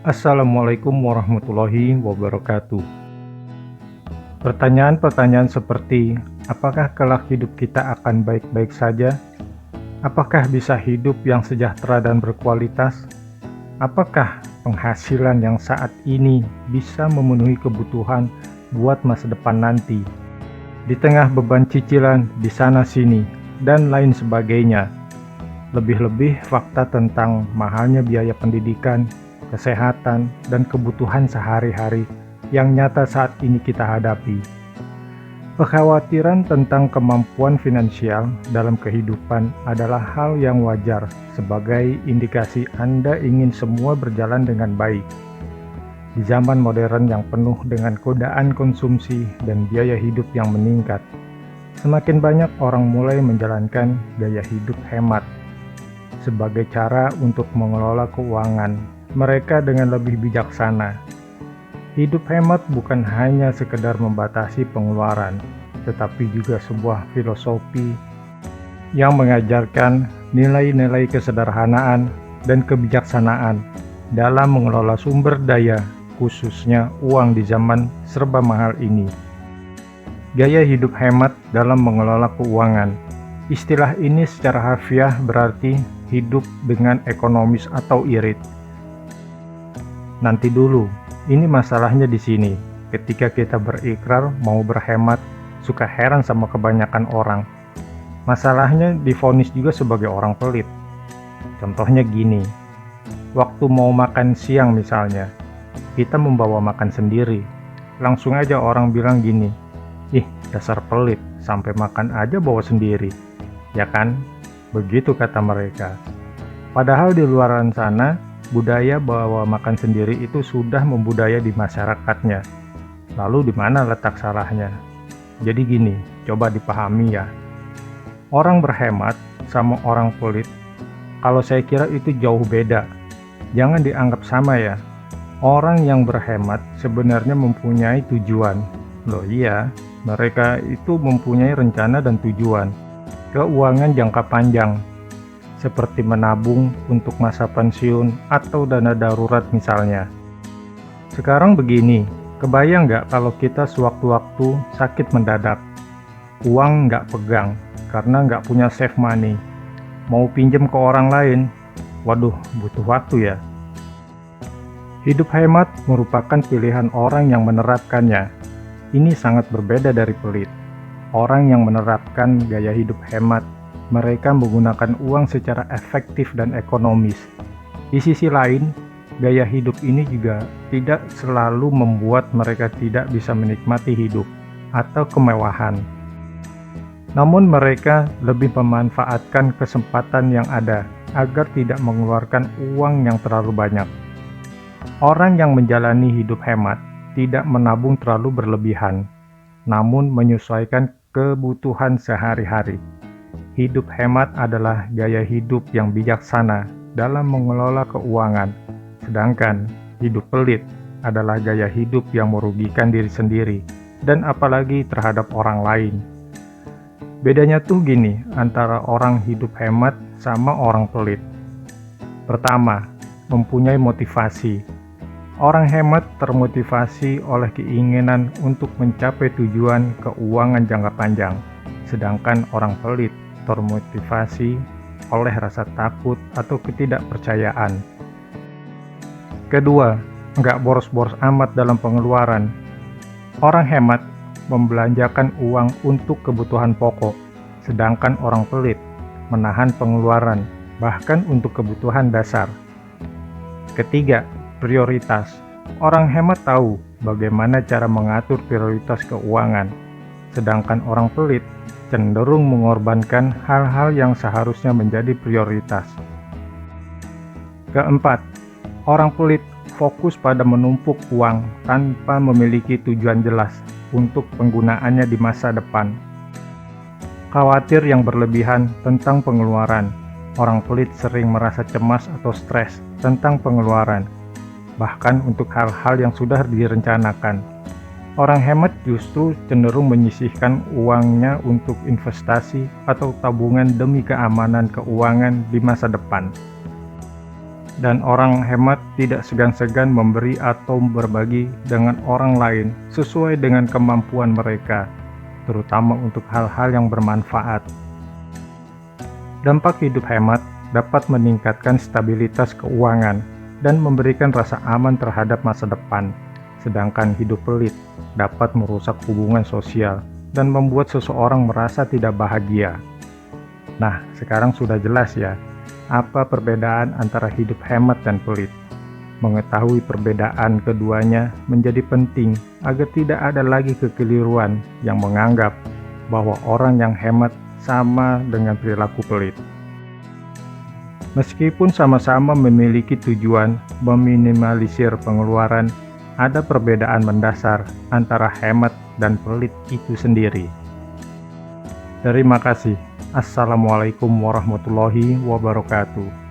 Assalamualaikum warahmatullahi wabarakatuh. Pertanyaan-pertanyaan seperti, apakah kelak hidup kita akan baik-baik saja? Apakah bisa hidup yang sejahtera dan berkualitas? Apakah penghasilan yang saat ini bisa memenuhi kebutuhan buat masa depan nanti? Di tengah beban cicilan di sana-sini dan lain sebagainya. Lebih-lebih fakta tentang mahalnya biaya pendidikan, kesehatan, dan kebutuhan sehari-hari yang nyata saat ini kita hadapi. Kekhawatiran tentang kemampuan finansial dalam kehidupan adalah hal yang wajar sebagai indikasi Anda ingin semua berjalan dengan baik. Di zaman modern yang penuh dengan godaan konsumsi dan biaya hidup yang meningkat, semakin banyak orang mulai menjalankan gaya hidup hemat sebagai cara untuk mengelola keuangan mereka dengan lebih bijaksana. Hidup hemat bukan hanya sekedar membatasi pengeluaran, tetapi juga sebuah filosofi yang mengajarkan nilai-nilai kesederhanaan dan kebijaksanaan dalam mengelola sumber daya, khususnya uang di zaman serba mahal ini. Gaya hidup hemat dalam mengelola keuangan. Istilah ini secara harfiah berarti hidup dengan ekonomis atau irit. Nanti dulu, ini masalahnya di sini. Ketika kita berikrar mau berhemat, suka heran sama kebanyakan orang. Masalahnya divonis juga sebagai orang pelit. Contohnya gini, waktu mau makan siang misalnya, kita membawa makan sendiri. Langsung aja orang bilang gini, ih dasar pelit, sampai makan aja bawa sendiri. Ya kan? Begitu kata mereka. Padahal di luar sana, budaya bawa makan sendiri itu sudah membudaya di masyarakatnya. Lalu di mana letak salahnya? Jadi gini, coba dipahami ya. Orang berhemat sama orang pelit, kalau saya kira itu jauh beda. Jangan dianggap sama ya. Orang yang berhemat sebenarnya mempunyai tujuan. Loh iya, mereka itu mempunyai rencana dan tujuan. Keuangan jangka panjang, seperti menabung untuk masa pensiun atau dana darurat misalnya. Sekarang begini, kebayang nggak kalau kita sewaktu-waktu sakit mendadak, uang nggak pegang karena nggak punya save money, mau pinjem ke orang lain, waduh butuh waktu ya. Hidup hemat merupakan pilihan orang yang menerapkannya. Ini sangat berbeda dari pelit. Orang yang menerapkan gaya hidup hemat, mereka menggunakan uang secara efektif dan ekonomis. Di sisi lain, gaya hidup ini juga tidak selalu membuat mereka tidak bisa menikmati hidup atau kemewahan. Namun mereka lebih memanfaatkan kesempatan yang ada agar tidak mengeluarkan uang yang terlalu banyak. Orang yang menjalani hidup hemat tidak menabung terlalu berlebihan, namun menyesuaikan kebutuhan sehari-hari. Hidup hemat adalah gaya hidup yang bijaksana dalam mengelola keuangan, sedangkan hidup pelit adalah gaya hidup yang merugikan diri sendiri dan apalagi terhadap orang lain. Bedanya tuh gini antara orang hidup hemat sama orang pelit. Pertama, mempunyai motivasi. Orang hemat termotivasi oleh keinginan untuk mencapai tujuan keuangan jangka panjang, sedangkan orang pelit termotivasi oleh rasa takut atau ketidakpercayaan. Kedua, nggak boros-boros amat dalam pengeluaran. Orang hemat membelanjakan uang untuk kebutuhan pokok, sedangkan orang pelit menahan pengeluaran, bahkan untuk kebutuhan dasar. Ketiga, prioritas. Orang hemat tahu bagaimana cara mengatur prioritas keuangan, sedangkan orang pelit cenderung mengorbankan hal-hal yang seharusnya menjadi prioritas. Keempat, orang pelit fokus pada menumpuk uang tanpa memiliki tujuan jelas untuk penggunaannya di masa depan. Khawatir yang berlebihan tentang pengeluaran. Orang pelit sering merasa cemas atau stres tentang pengeluaran, bahkan untuk hal-hal yang sudah direncanakan. Orang hemat justru cenderung menyisihkan uangnya untuk investasi atau tabungan demi keamanan keuangan di masa depan. Dan orang hemat tidak segan-segan memberi atau berbagi dengan orang lain sesuai dengan kemampuan mereka, terutama untuk hal-hal yang bermanfaat. Dampak hidup hemat dapat meningkatkan stabilitas keuangan dan memberikan rasa aman terhadap masa depan, sedangkan hidup pelit dapat merusak hubungan sosial dan membuat seseorang merasa tidak bahagia. Nah, sekarang sudah jelas ya, apa perbedaan antara hidup hemat dan pelit. Mengetahui perbedaan keduanya menjadi penting agar tidak ada lagi kekeliruan yang menganggap bahwa orang yang hemat sama dengan perilaku pelit. Meskipun sama-sama memiliki tujuan meminimalisir pengeluaran, ada perbedaan mendasar antara hemat dan pelit itu sendiri. Terima kasih. Assalamualaikum warahmatullahi wabarakatuh.